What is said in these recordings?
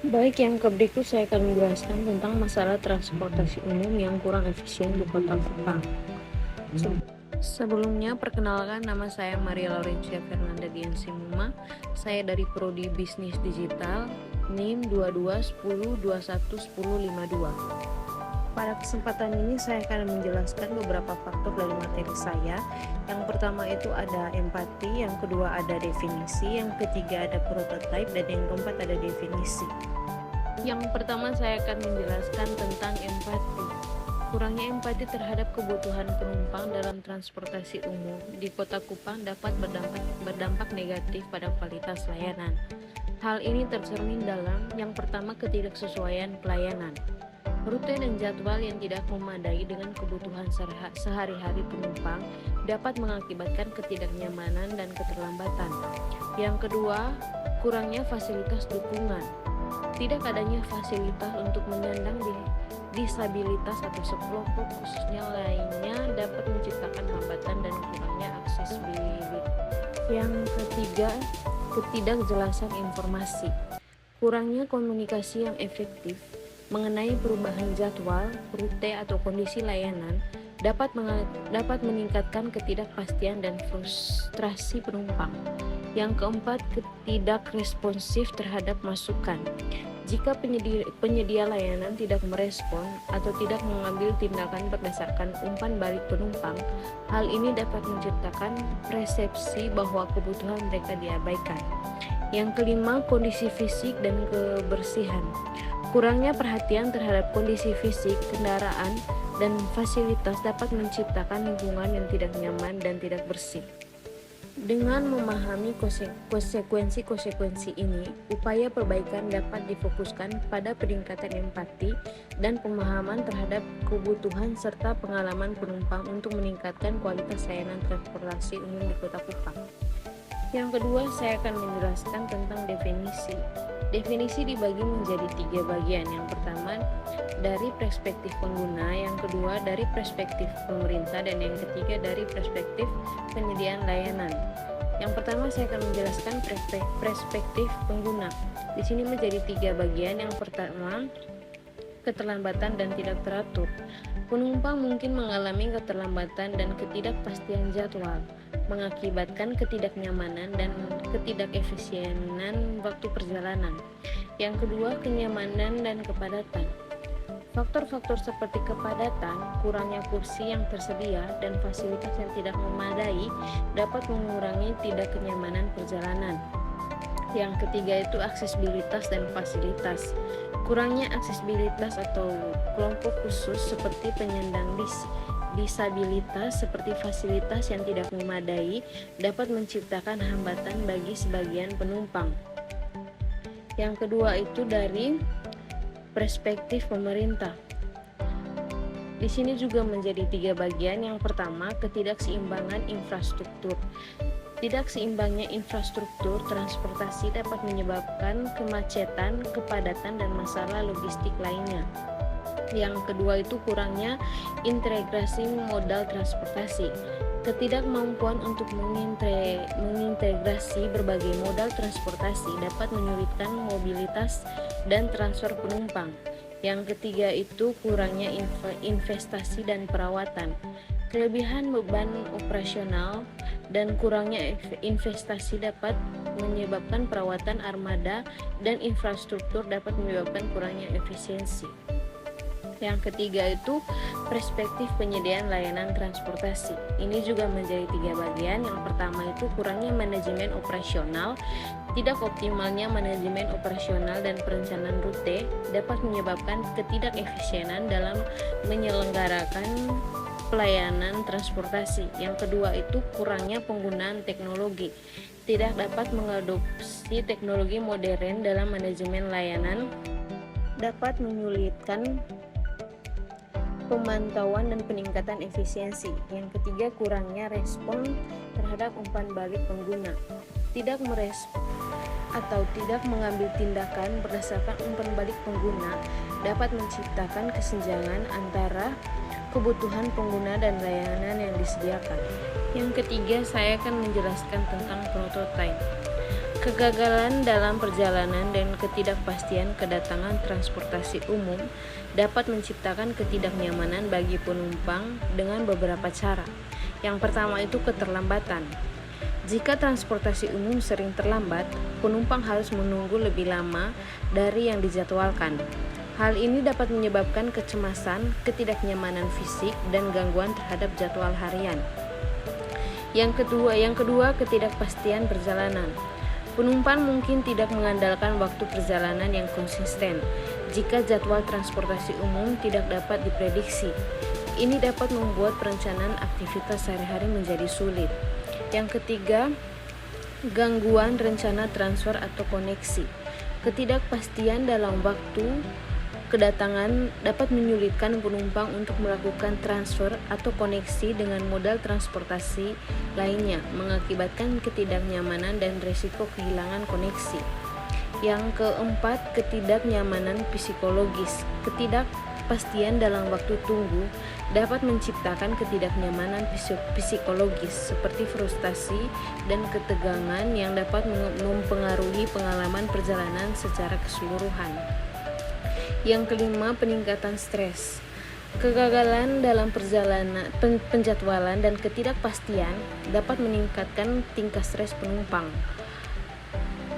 Baik, yang berikut saya akan menjelaskan tentang masalah transportasi umum yang kurang efisien di Kota Kupang. Sebelumnya, perkenalkan, nama saya Maria Laurencia Fernanda Diansimuma. Saya dari Prodi Bisnis Digital, NIM 2210211052. Pada kesempatan ini saya akan menjelaskan beberapa faktor dari materi saya. Yang pertama itu ada empati, yang kedua ada definisi, yang ketiga ada prototype, dan yang keempat ada definisi. Yang pertama saya akan menjelaskan tentang empati. Kurangnya empati terhadap kebutuhan penumpang dalam transportasi umum di Kota Kupang dapat berdampak negatif pada kualitas layanan. Hal ini tercermin dalam yang pertama, ketidaksesuaian pelayanan. Rute dan jadwal yang tidak memadai dengan kebutuhan sehari-hari penumpang dapat mengakibatkan ketidaknyamanan dan keterlambatan. Yang kedua, kurangnya fasilitas dukungan. Tidak adanya fasilitas untuk menyandang disabilitas atau sekelompok khususnya lainnya dapat menciptakan hambatan dan kurangnya aksesibilitas. Yang ketiga, ketidakjelasan informasi. Kurangnya komunikasi yang efektif mengenai perubahan jadwal, rute atau kondisi layanan dapat meningkatkan ketidakpastian dan frustrasi penumpang. Yang keempat, ketidakresponsif terhadap masukan. Jika penyedia layanan tidak merespon atau tidak mengambil tindakan berdasarkan umpan balik penumpang, hal ini dapat menciptakan persepsi bahwa kebutuhan mereka diabaikan. Yang kelima, kondisi fisik dan kebersihan. Kurangnya perhatian terhadap kondisi fisik, kendaraan, dan fasilitas dapat menciptakan lingkungan yang tidak nyaman dan tidak bersih. Dengan memahami konsekuensi ini, upaya perbaikan dapat difokuskan pada peningkatan empati dan pemahaman terhadap kebutuhan serta pengalaman penumpang untuk meningkatkan kualitas layanan transportasi umum di Kota Kupang. Yang kedua, saya akan menjelaskan tentang definisi. Definisi dibagi menjadi 3 bagian. Yang pertama dari perspektif pengguna, yang kedua dari perspektif pemerintah, dan yang ketiga dari perspektif penyediaan layanan. Yang pertama saya akan menjelaskan perspektif pengguna. Di sini menjadi 3 bagian. Yang pertama, keterlambatan dan tidak teratur. Penumpang mungkin mengalami keterlambatan dan ketidakpastian jadwal, mengakibatkan ketidaknyamanan dan ketidakefisienan waktu perjalanan. Yang kedua, kenyamanan dan kepadatan. Faktor-faktor seperti kepadatan, kurangnya kursi yang tersedia, dan fasilitas yang tidak memadai dapat mengurangi tidak kenyamanan perjalanan. Yang ketiga itu aksesibilitas dan fasilitas. Kurangnya aksesibilitas atau kelompok khusus seperti penyandang disabilitas seperti fasilitas yang tidak memadai dapat menciptakan hambatan bagi sebagian penumpang. Yang kedua itu dari perspektif pemerintah. Di sini juga menjadi 3 bagian. Yang pertama, ketidakseimbangan infrastruktur. Tidak seimbangnya infrastruktur transportasi dapat menyebabkan kemacetan, kepadatan, dan masalah logistik lainnya. Yang kedua itu kurangnya integrasi modal transportasi. Ketidakmampuan untuk mengintegrasi berbagai modal transportasi dapat menyulitkan mobilitas dan transfer penumpang. Yang ketiga itu kurangnya investasi dan perawatan. Kelebihan beban operasional dan kurangnya investasi dapat menyebabkan perawatan armada dan infrastruktur dapat menyebabkan kurangnya efisiensi. Yang ketiga itu perspektif penyediaan layanan transportasi. Ini juga menjadi 3 bagian. Yang pertama itu kurangnya manajemen operasional. Tidak optimalnya manajemen operasional dan perencanaan rute dapat menyebabkan ketidakefisienan dalam menyelenggarakan pelayanan transportasi. Yang kedua itu kurangnya penggunaan teknologi. Tidak dapat mengadopsi teknologi modern dalam manajemen layanan dapat menyulitkan pemantauan dan peningkatan efisiensi. Yang ketiga, kurangnya respon terhadap umpan balik pengguna. Tidak merespon atau tidak mengambil tindakan berdasarkan umpan balik pengguna dapat menciptakan kesenjangan antara kebutuhan pengguna dan layanan yang disediakan. Yang ketiga, saya akan menjelaskan tentang prototype. Kegagalan dalam perjalanan dan ketidakpastian kedatangan transportasi umum dapat menciptakan ketidaknyamanan bagi penumpang dengan beberapa cara. Yang pertama itu keterlambatan. Jika transportasi umum sering terlambat, penumpang harus menunggu lebih lama dari yang dijadwalkan. Hal ini dapat menyebabkan kecemasan, ketidaknyamanan fisik, dan gangguan terhadap jadwal harian. Yang kedua, ketidakpastian perjalanan. Penumpang mungkin tidak mengandalkan waktu perjalanan yang konsisten jika jadwal transportasi umum tidak dapat diprediksi. Ini dapat membuat perencanaan aktivitas sehari-hari menjadi sulit. Yang ketiga, gangguan rencana transfer atau koneksi. Ketidakpastian dalam waktu kedatangan dapat menyulitkan penumpang untuk melakukan transfer atau koneksi dengan modal transportasi lainnya, mengakibatkan ketidaknyamanan dan risiko kehilangan koneksi. Yang keempat, ketidaknyamanan psikologis. Ketidakpastian dalam waktu tunggu dapat menciptakan ketidaknyamanan psikologis seperti frustasi dan ketegangan yang dapat mempengaruhi pengalaman perjalanan secara keseluruhan. Yang kelima, peningkatan stres. Kegagalan dalam perjalanan, penjadwalan dan ketidakpastian dapat meningkatkan tingkat stres penumpang,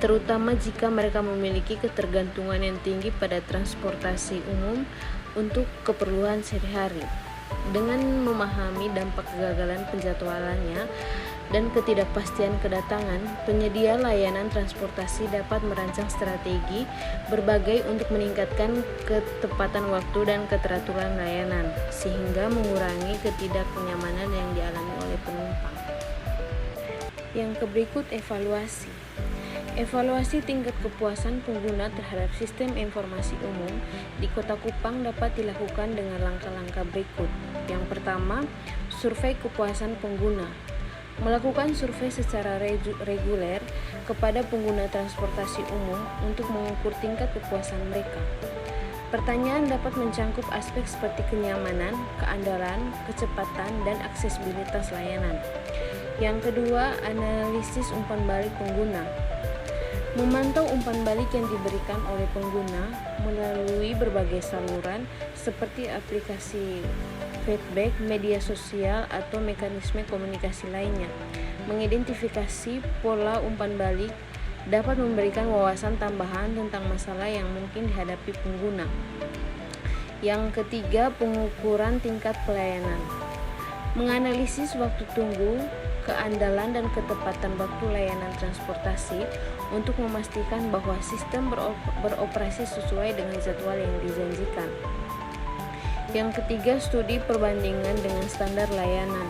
terutama jika mereka memiliki ketergantungan yang tinggi pada transportasi umum untuk keperluan sehari-hari. Dengan memahami dampak kegagalan penjadwalannya dan ketidakpastian kedatangan, penyedia layanan transportasi dapat merancang strategi berbagai untuk meningkatkan ketepatan waktu dan keteraturan layanan, sehingga mengurangi ketidaknyamanan yang dialami oleh penumpang. Yang berikut, evaluasi. Evaluasi tingkat kepuasan pengguna terhadap sistem informasi umum di Kota Kupang dapat dilakukan dengan langkah-langkah berikut. Yang pertama, survei kepuasan pengguna. Melakukan survei secara reguler kepada pengguna transportasi umum untuk mengukur tingkat kepuasan mereka. Pertanyaan dapat mencangkup aspek seperti kenyamanan, keandalan, kecepatan, dan aksesibilitas layanan. Yang kedua, analisis umpan balik pengguna. Memantau umpan balik yang diberikan oleh pengguna melalui berbagai saluran seperti aplikasi feedback, media sosial, atau mekanisme komunikasi lainnya. Mengidentifikasi pola umpan balik dapat memberikan wawasan tambahan tentang masalah yang mungkin dihadapi pengguna. Yang ketiga, pengukuran tingkat pelayanan. Menganalisis waktu tunggu, keandalan dan ketepatan waktu layanan transportasi untuk memastikan bahwa sistem beroperasi sesuai dengan jadwal yang dijanjikan. Yang ketiga, studi perbandingan dengan standar layanan.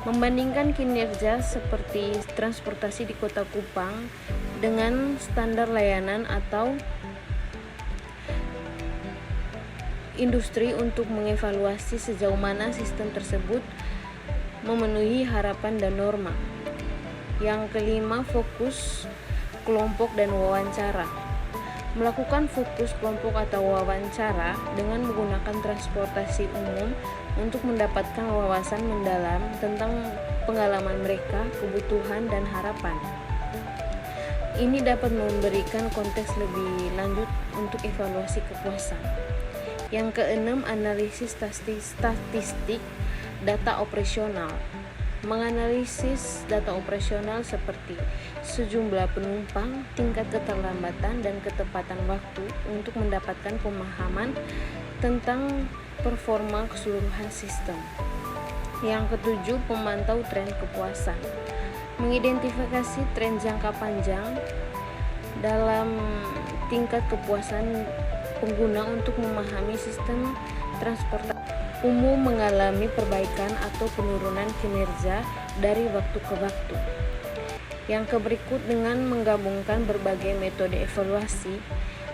Membandingkan kinerja seperti transportasi di Kota Kupang dengan standar layanan atau industri untuk mengevaluasi sejauh mana sistem tersebut memenuhi harapan dan norma. Yang kelima, fokus kelompok dan wawancara. Melakukan fokus kelompok atau wawancara dengan menggunakan transportasi umum untuk mendapatkan wawasan mendalam tentang pengalaman mereka, kebutuhan, dan harapan. Ini dapat memberikan konteks lebih lanjut untuk evaluasi kepuasan. Yang keenam, analisis statistik data operasional. Menganalisis data operasional seperti sejumlah penumpang, tingkat keterlambatan, dan ketepatan waktu untuk mendapatkan pemahaman tentang performa keseluruhan sistem. Yang ketujuh, pemantau tren kepuasan. Mengidentifikasi tren jangka panjang dalam tingkat kepuasan pengguna untuk memahami sistem transportasi umum mengalami perbaikan atau penurunan kinerja dari waktu ke waktu. Yang berikut, dengan menggabungkan berbagai metode evaluasi,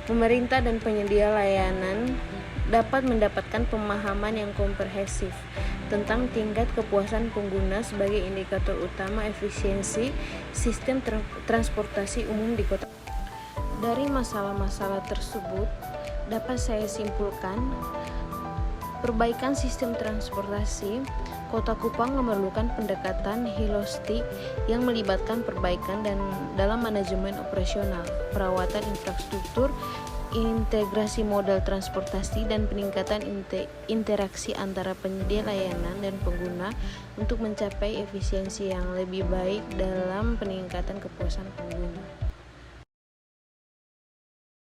pemerintah dan penyedia layanan dapat mendapatkan pemahaman yang komprehensif tentang tingkat kepuasan pengguna sebagai indikator utama efisiensi sistem transportasi umum di kota. Dari masalah-masalah tersebut dapat saya simpulkan Perbaikan sistem transportasi, Kota Kupang memerlukan pendekatan holistik yang melibatkan perbaikan dan dalam manajemen operasional, perawatan infrastruktur, integrasi modal transportasi, dan peningkatan interaksi antara penyedia layanan dan pengguna untuk mencapai efisiensi yang lebih baik dalam peningkatan kepuasan pengguna.